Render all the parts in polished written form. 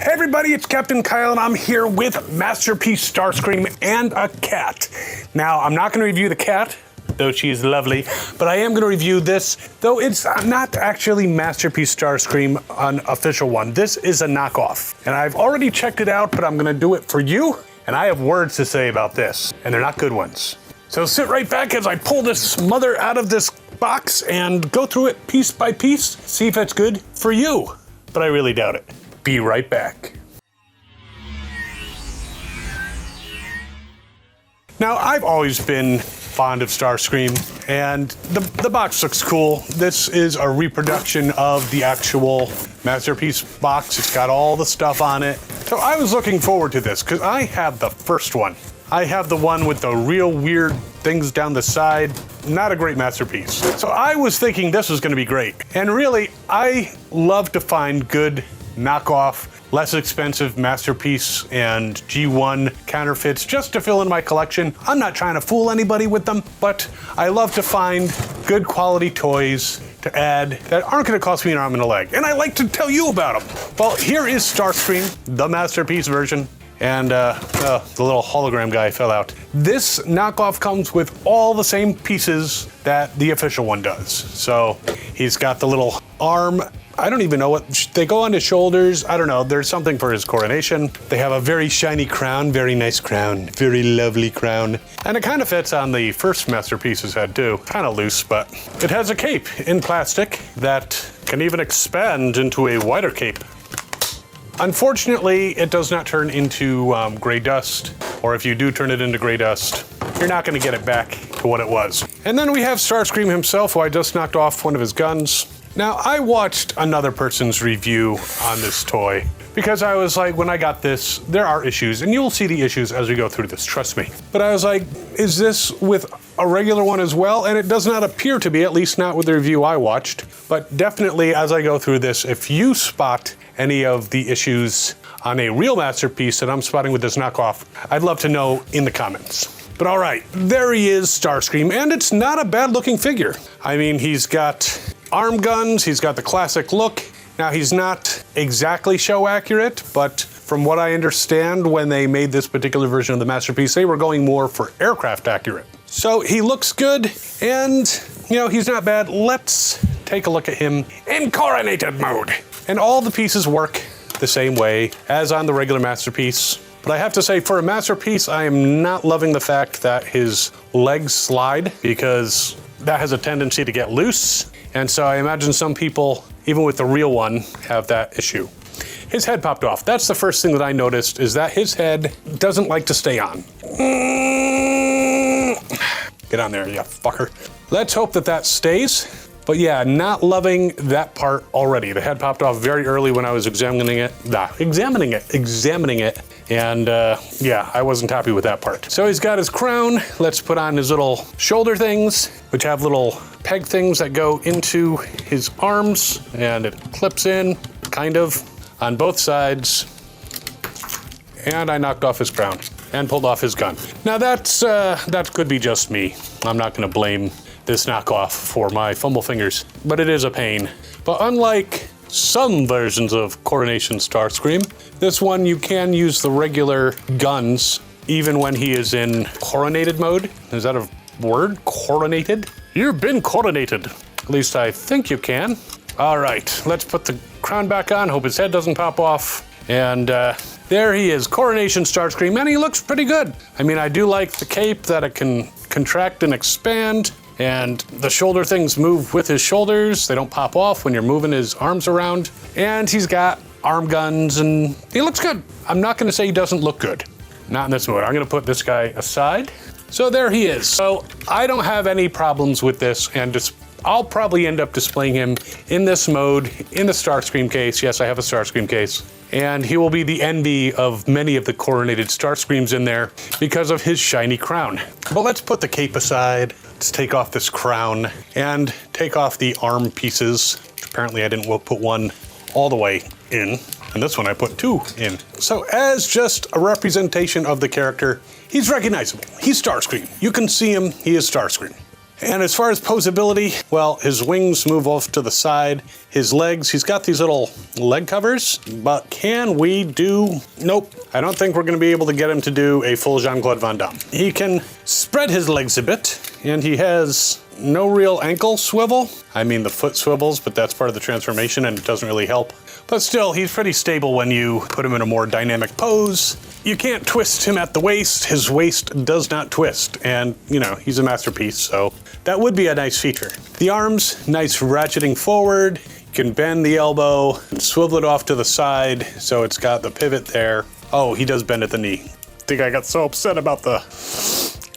Hey everybody, it's Captain Kyle and I'm here with Masterpiece Starscream and a cat. Now, I'm not going to review the cat, though she is lovely, but I am going to review this, though it's not actually Masterpiece Starscream, an official one. This is a knockoff, and I've already checked it out, but I'm going to do it for you, and I have words to say about this, and they're not good ones. So sit right back as I pull this mother out of this box and go through it piece by piece, see if it's good for you, but I really doubt it. Be right back. Now, I've always been fond of Starscream, and the box looks cool. This is a reproduction of the actual Masterpiece box. It's got all the stuff on it. So I was looking forward to this, because I have the first one. I have the one with the real weird things down the side. Not a great Masterpiece. So I was thinking this was going to be great. And really, I love to find good knockoff, less expensive Masterpiece and G1 counterfeits just to fill in my collection. I'm not trying to fool anybody with them, but I love to find good quality toys to add that aren't going to cost me an arm and a leg. And I like to tell you about them. Well, here is Starscream, the Masterpiece version. And the little hologram guy fell out. This knockoff comes with all the same pieces that the official one does. So he's got the little arm. I don't even know what, they go on his shoulders. I don't know, there's something for his coronation. They have a very shiny crown, very nice crown, very lovely crown. And it kind of fits on the first Masterpiece's head too. Kind of loose, but it has a cape in plastic that can even expand into a wider cape. Unfortunately, it does not turn into gray dust, or if you do turn it into gray dust, you're not gonna get it back to what it was. And then we have Starscream himself, who I just knocked off one of his guns. Now, I watched another person's review on this toy because I was like, when I got this, there are issues, and you'll see the issues as we go through this, trust me. But I was like, is this with a regular one as well? And it does not appear to be, at least not with the review I watched. But definitely, as I go through this, if you spot any of the issues on a real Masterpiece that I'm spotting with this knockoff, I'd love to know in the comments. But all right, there he is, Starscream, and it's not a bad looking figure. I mean, he's got arm guns, he's got the classic look. Now, he's not exactly show accurate, but from what I understand, when they made this particular version of the Masterpiece, they were going more for aircraft accurate. So he looks good, and you know, he's not bad. Let's take a look at him in coronated mode. And all the pieces work the same way as on the regular Masterpiece. But I have to say, for a Masterpiece, I am not loving the fact that his legs slide, because that has a tendency to get loose. And so I imagine some people, even with the real one, have that issue. His head popped off. That's the first thing that I noticed, is that his head doesn't like to stay on. Get on there, you fucker. Let's hope that that stays. But yeah, not loving that part already. The head popped off very early when I was examining it. And yeah, I wasn't happy with that part. So he's got his crown. Let's put on his little shoulder things, which have little peg things that go into his arms, and it clips in, kind of, on both sides. And I knocked off his crown and pulled off his gun. Now that could be just me. I'm not gonna blame this knockoff for my fumble fingers, but it is a pain. But unlike some versions of Coronation Starscream, this one you can use the regular guns even when he is in coronated mode. Is that a word? Coronated? You've been coronated. At least I think you can. All right, let's put the crown back on. Hope his head doesn't pop off. And there he is, Coronation Starscream, and he looks pretty good. I mean, I do like the cape, that it can contract and expand. And the shoulder things move with his shoulders. They don't pop off when you're moving his arms around. And he's got arm guns, and he looks good. I'm not gonna say he doesn't look good. Not in this mode. I'm gonna put this guy aside. So there he is. So I don't have any problems with this, and I'll probably end up displaying him in this mode, in the Starscream case. Yes, I have a Starscream case. And he will be the envy of many of the coronated Starscreams in there because of his shiny crown. But let's put the cape aside. Let's take off this crown and take off the arm pieces. Apparently I didn't put one all the way in, and this one I put two in. So as just a representation of the character, he's recognizable. He's Starscream. You can see him, he is Starscream. And as far as posability, well, his wings move off to the side. His legs, he's got these little leg covers, but can we do? Nope. I don't think we're gonna be able to get him to do a full Jean-Claude Van Damme. He can spread his legs a bit, and he has no real ankle swivel. I mean, the foot swivels, but that's part of the transformation and it doesn't really help. But still, he's pretty stable when you put him in a more dynamic pose. You can't twist him at the waist. His waist does not twist. And, you know, he's a masterpiece, so that would be a nice feature. The arms, nice ratcheting forward. You can bend the elbow and swivel it off to the side, so it's got the pivot there. Oh, he does bend at the knee. I think I got so upset about the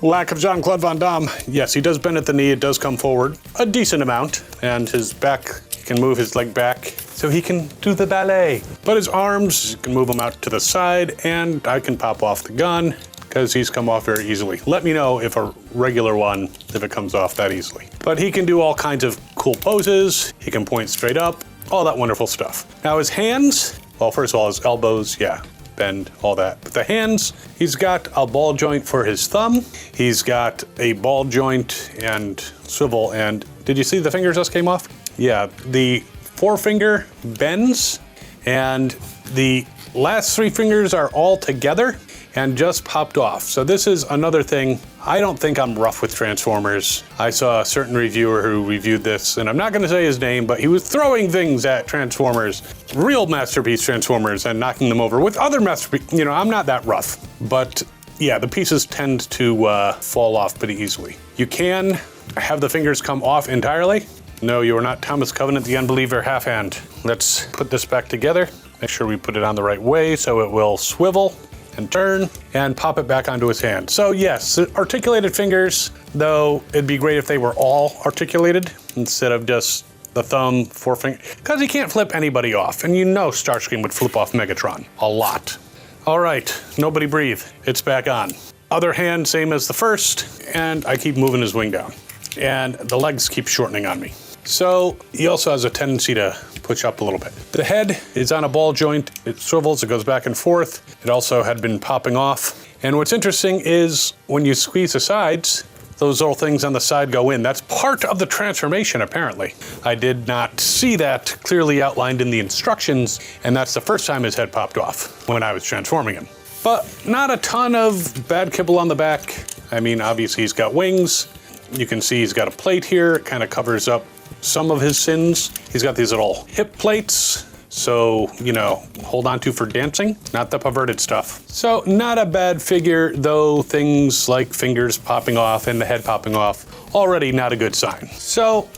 lack of Jean-Claude Van Damme. Yes, he does bend at the knee. It does come forward a decent amount, and his back, he can move his leg back so he can do the ballet. But his arms, you can move them out to the side, and I can pop off the gun because he's come off very easily. Let me know if a regular one, if it comes off that easily. But he can do all kinds of cool poses. He can point straight up, all that wonderful stuff. Now his hands, well, first of all, his elbows, yeah, bend, all that. But the hands, he's got a ball joint for his thumb. He's got a ball joint and swivel. And did you see the fingers just came off? Yeah, the forefinger bends and the last three fingers are all together and just popped off. So this is another thing. I don't think I'm rough with Transformers. I saw a certain reviewer who reviewed this, and I'm not gonna say his name, but he was throwing things at Transformers, real masterpiece Transformers, and knocking them over with other masterpiece. You know, I'm not that rough, but yeah, the pieces tend to fall off pretty easily. You can have the fingers come off entirely. No, you are not Thomas Covenant, the Unbeliever half-hand. Let's put this back together. Make sure we put it on the right way so it will swivel and turn and pop it back onto his hand. So yes, articulated fingers, though it'd be great if they were all articulated instead of just the thumb, forefinger, because he can't flip anybody off. And you know Starscream would flip off Megatron a lot. All right, nobody breathe, it's back on. Other hand, same as the first, and I keep moving his wing down. And the legs keep shortening on me. So he also has a tendency to push up a little bit. The head is on a ball joint. It swivels, it goes back and forth. It also had been popping off. And what's interesting is when you squeeze the sides, those little things on the side go in. That's part of the transformation, apparently. I did not see that clearly outlined in the instructions, and that's the first time his head popped off when I was transforming him. But not a ton of bad kibble on the back. I mean, obviously he's got wings. You can see he's got a plate here. It kind of covers up some of his sins. He's got these little hip plates, so, you know, hold on to for dancing, not the perverted stuff. So not a bad figure, though things like fingers popping off and the head popping off, already not a good sign. So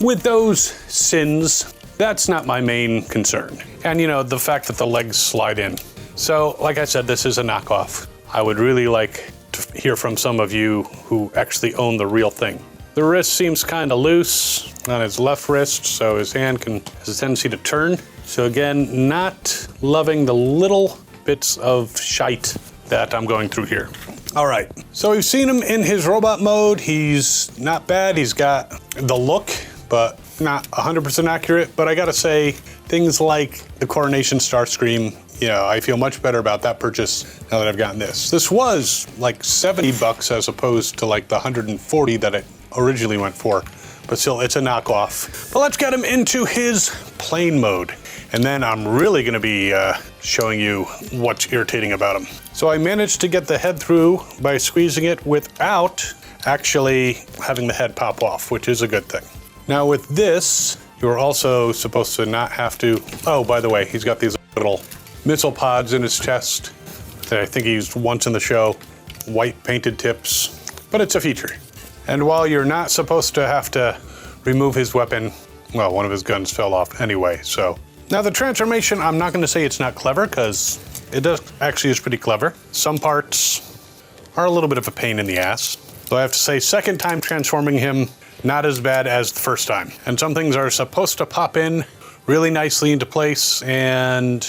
with those sins, that's not my main concern. And you know, the fact that the legs slide in. So like I said, this is a knockoff. I would really like to hear from some of you who actually own the real thing. The wrist seems kind of loose on his left wrist, so his hand has a tendency to turn. So again, not loving the little bits of shite that I'm going through here. All right, so we've seen him in his robot mode. He's not bad. He's got the look, but not 100% accurate. But I gotta say, things like the Coronation Starscream, you know, I feel much better about that purchase now that I've gotten this. This was like 70 bucks as opposed to like the 140 that it originally went for, but still it's a knockoff. But let's get him into his plane mode. And then I'm really gonna be showing you what's irritating about him. So I managed to get the head through by squeezing it without actually having the head pop off, which is a good thing. Now with this, you're also supposed to not have to, oh, by the way, he's got these little missile pods in his chest that I think he used once in the show, white painted tips, but it's a feature. And while you're not supposed to have to remove his weapon, well, one of his guns fell off anyway, so. Now the transformation, I'm not gonna say it's not clever, because it actually is pretty clever. Some parts are a little bit of a pain in the ass. So I have to say, second time transforming him, not as bad as the first time. And some things are supposed to pop in really nicely into place, and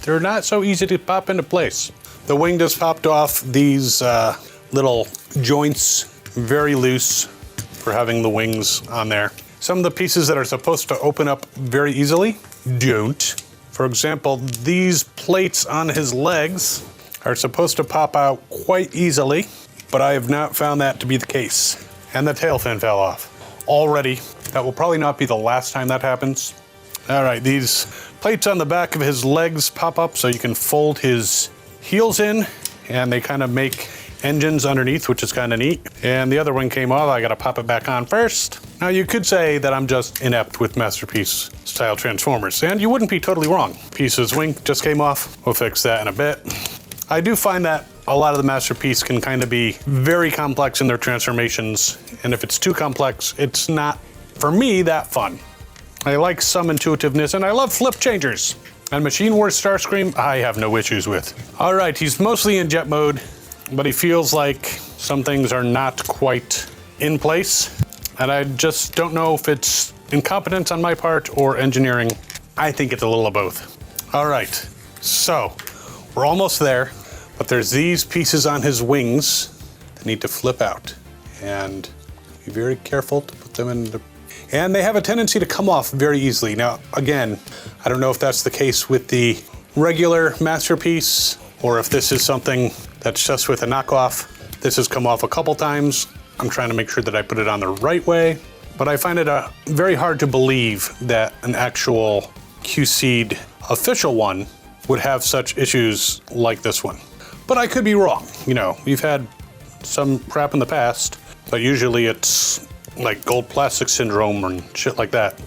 they're not so easy to pop into place. The wing just popped off. These little joints, very loose for having the wings on there. Some of the pieces that are supposed to open up very easily don't. For example, these plates on his legs are supposed to pop out quite easily, but I have not found that to be the case. and the tail fin fell off. Already, that will probably not be the last time that happens. All right, these plates on the back of his legs pop up so you can fold his heels in, and they kind of make engines underneath, which is kind of neat. And the other one came off. I got to pop it back on first. Now, you could say that I'm just inept with Masterpiece style Transformers, and you wouldn't be totally wrong. Piece's wing just came off. We'll fix that in a bit. I do find that a lot of the Masterpiece can kind of be very complex in their transformations, and if it's too complex, it's not, for me, that fun. I like some intuitiveness, and I love flip changers. And Machine Wars Starscream, I have no issues with. All right, he's mostly in jet mode, but he feels like some things are not quite in place. And I just don't know if it's incompetence on my part or engineering. I think it's a little of both. All right, so we're almost there, but there's these pieces on his wings that need to flip out. And be very careful to put them in the... And they have a tendency to come off very easily. Now, again, I don't know if that's the case with the regular Masterpiece or if this is something that's just with a knockoff. This has come off a couple times. I'm trying to make sure that I put it on the right way, but I find it very hard to believe that an actual QC'd official one would have such issues like this one. But I could be wrong. You know, we've had some crap in the past, but usually it's like gold plastic syndrome and shit like that.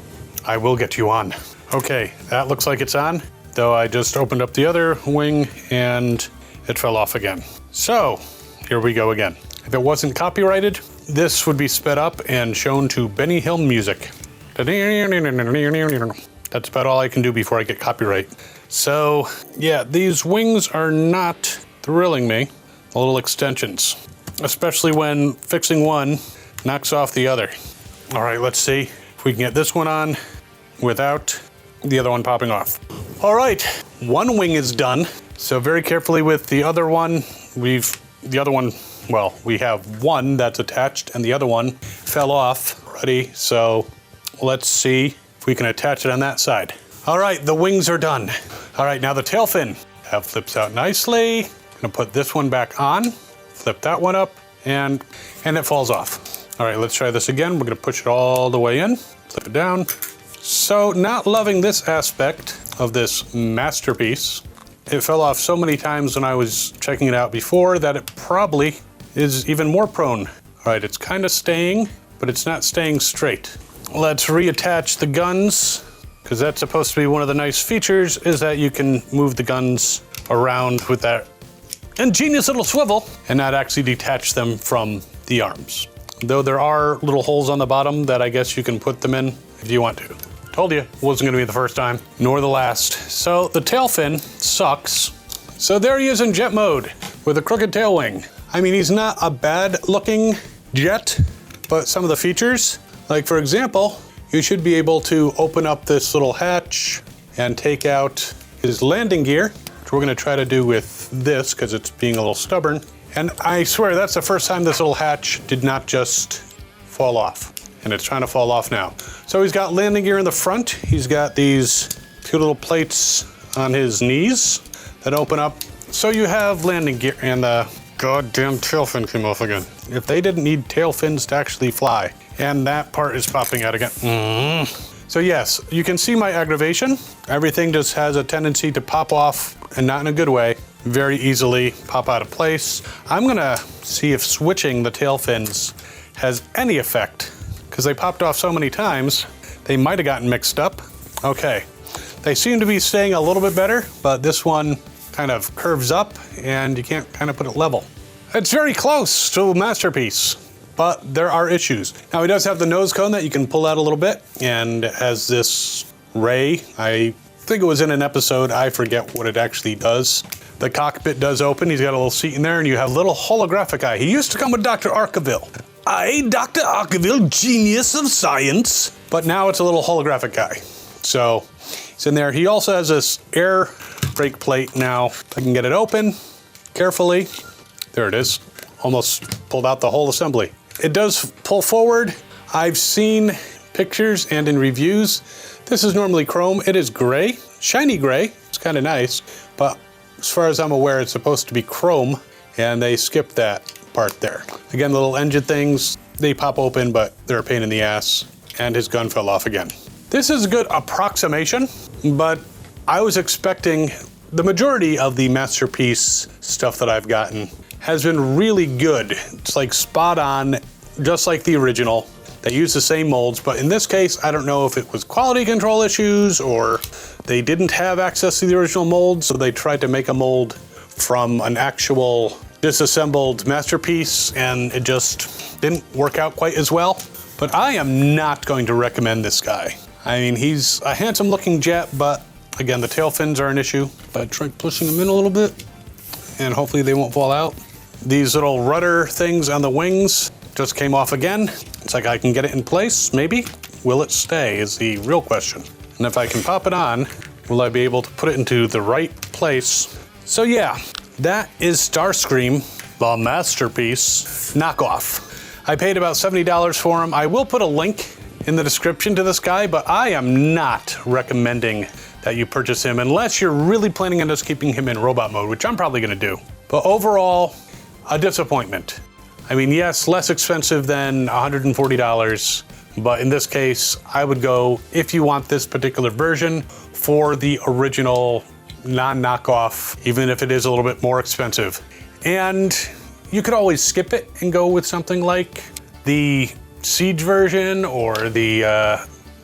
I will get you on. Okay, that looks like it's on, though I just opened up the other wing and it fell off again. So, here we go again. If it wasn't copyrighted, this would be sped up and shown to Benny Hill music. That's about all I can do before I get copyright. So, yeah, these wings are not thrilling me. The little extensions, especially when fixing one knocks off the other. All right, let's see if we can get this one on without the other one popping off. All right, one wing is done. So very carefully with the other one, we have one that's attached and the other one fell off already. So let's see if we can attach it on that side. All right, the wings are done. All right, now the tail fin. That flips out nicely. I'm gonna put this one back on, flip that one up, and it falls off. All right, let's try this again. We're gonna push it all the way in, flip it down. So not loving this aspect of this Masterpiece. It fell off so many times when I was checking it out before that it probably is even more prone. All right, it's kind of staying, but it's not staying straight. Let's reattach the guns, because that's supposed to be one of the nice features, is that you can move the guns around with that ingenious little swivel and not actually detach them from the arms. Though there are little holes on the bottom that I guess you can put them in if you want to. Told you, wasn't gonna be the first time, nor the last. So the tail fin sucks. So there he is in jet mode with a crooked tail wing. I mean, he's not a bad looking jet, but some of the features, like for example, you should be able to open up this little hatch and take out his landing gear, which we're gonna try to do with this because it's being a little stubborn. And I swear that's the first time this little hatch did not just fall off. And it's trying to fall off now. So he's got landing gear in the front. He's got these two little plates on his knees that open up. So you have landing gear, and the goddamn tail fin came off again. If they didn't need tail fins to actually fly. And that part is popping out again. So yes, you can see my aggravation. Everything just has a tendency to pop off, and not in a good way. Very easily pop out of place. I'm gonna see if switching the tail fins has any effect, because they popped off so many times, they might have gotten mixed up. Okay, they seem to be staying a little bit better, but this one kind of curves up and you can't kind of put it level. It's very close to Masterpiece, but there are issues. Now he does have the nose cone that you can pull out a little bit, and has this ray. I think it was in an episode, I forget what it actually does. The cockpit does open, he's got a little seat in there, and you have a little holographic eye. He used to come with Dr. Arkeville. Dr. Arkeville, genius of science. But now it's a little holographic guy. So he's in there. He also has this air brake plate now. I can get it open carefully. There it is. Almost pulled out the whole assembly. It does pull forward. I've seen pictures and in reviews. This is normally chrome. It is gray, shiny gray. It's kind of nice, but as far as I'm aware, it's supposed to be chrome, and they skipped that part there. Again, little engine things. they pop open, but they're a pain in the ass, and his gun fell off again. This is a good approximation, but I was expecting the majority of the Masterpiece stuff that I've gotten has been really good. It's like spot on, just like the original. They use the same molds, but in this case, I don't know if it was quality control issues or they didn't have access to the original mold, so they tried to make a mold from an actual disassembled Masterpiece, and it just didn't work out quite as well. But I am not going to recommend this guy. I mean, he's a handsome looking jet, but again, the tail fins are an issue. I tried pushing them in a little bit, and hopefully they won't fall out. These little rudder things on the wings just came off again. It's like I can get it in place, maybe. Will it stay is the real question. And if I can pop it on, will I be able to put it into the right place? So yeah, that is Starscream, the Masterpiece knockoff. I paid about $70 for him. I will put a link in the description to this guy, but I am not recommending that you purchase him unless you're really planning on just keeping him in robot mode, which I'm probably gonna do. But overall, a disappointment. I mean, yes, less expensive than $140, but in this case, I would go, if you want this particular version, for the original non-knockoff, even if it is a little bit more expensive. And you could always skip it and go with something like the Siege version or the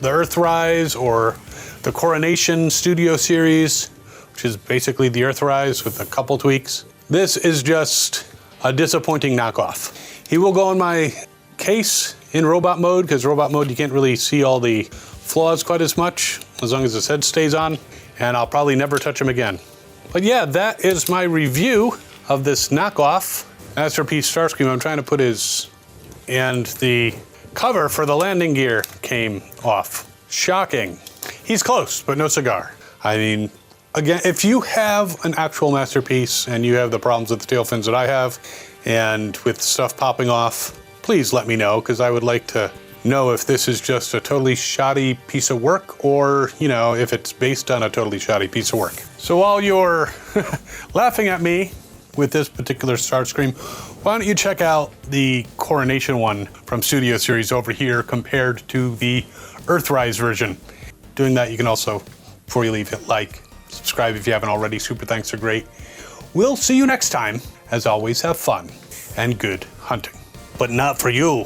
Earthrise or the Coronation Studio series, which is basically the Earthrise with a couple tweaks. This is just a disappointing knockoff. He will go in my case in robot mode, because robot mode you can't really see all the flaws quite as much as long as his head stays on, and I'll probably never touch him again. But yeah, that is my review of this knockoff Masterpiece Starscream. I'm trying to put his, and the cover for the landing gear came off. Shocking. He's close, but no cigar. I mean, again, if you have an actual Masterpiece and you have the problems with the tail fins that I have, and with stuff popping off, please let me know, because I would like to know if this is just a totally shoddy piece of work, or, you know, if it's based on a totally shoddy piece of work. So while you're laughing at me with this particular Starscream, why don't you check out the Coronation one from Studio Series over here compared to the Earthrise version. Doing that, you can also, before you leave, hit like, subscribe if you haven't already. Super thanks are great. We'll see you next time. As always, have fun and good hunting. But not for you.